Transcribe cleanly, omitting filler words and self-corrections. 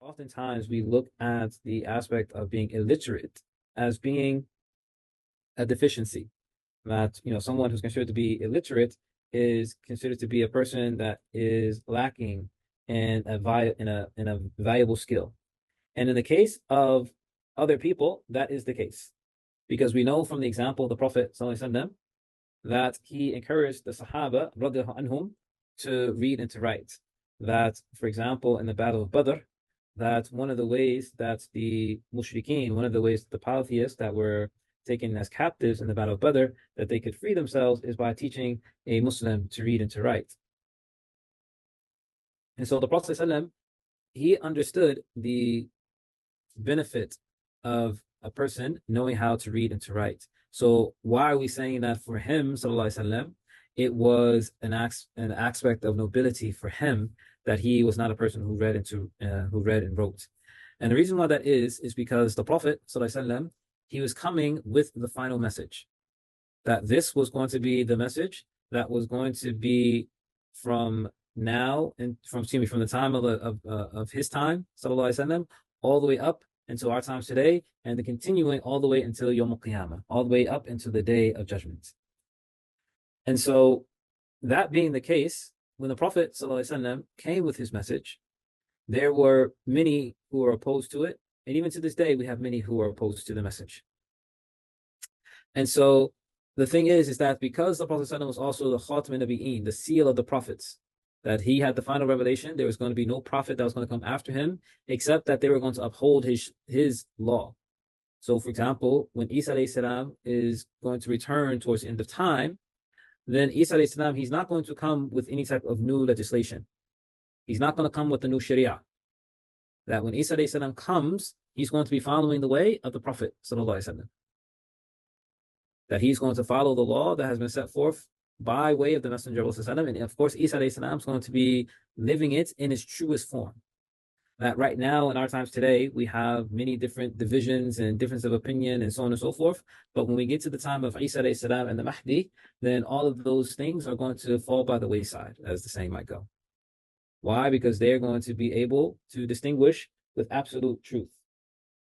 oftentimes we look at the aspect of being illiterate as being a deficiency. That someone who's considered to be illiterate is considered to be a person that is lacking in a valuable skill. And in the case of other people, that is the case. Because we know from the example of the Prophet ﷺ that he encouraged the Sahaba radiallahu anhum to read and to write. That, for example, in the Battle of Badr, that one of the ways that the mushrikeen, one of the ways the polytheists that were taken as captives in the Battle of Badr, that they could free themselves is by teaching a Muslim to read and to write. And so the Prophet ﷺ, he understood the benefit of a person knowing how to read and to write. So why are we saying that for him, sallallahu alaihi wasallam, it was an aspect of nobility for him that he was not a person who read and wrote. And the reason why that is because the Prophet sallallahu alaihi wasallam, he was coming with the final message, that this was going to be the message that was going to be from now and from the time of his time, sallallahu alaihi wasallam, all the way up until our times today, and the continuing all the way until Yawm al-Qiyamah, all the way up into the Day of Judgment. And so, that being the case, when the Prophet ﷺ came with his message, there were many who were opposed to it, and even to this day, we have many who are opposed to the message. And so, the thing is that because the Prophet ﷺ was also the Khatam al-Nabiyyin, the seal of the prophets, that he had the final revelation, there was going to be no prophet that was going to come after him, except that they were going to uphold his law. So, for example, when Isa alayhi salam is going to return towards the end of time, then Isa alayhi salam, he's not going to come with any type of new legislation. He's not going to come with the new Sharia. That when Isa alayhi salam comes, he's going to be following the way of the Prophet sallallahu alaihi wasallam. That he's going to follow the law that has been set forth by way of the Messenger of Allah. And of course, Isa alayhi salam is going to be living it in its truest form. That right now, in our times today, we have many different divisions and difference of opinion and so on and so forth. But when we get to the time of Isa alayhi salam and the Mahdi, then all of those things are going to fall by the wayside, as the saying might go. Why? Because they're going to be able to distinguish with absolute truth.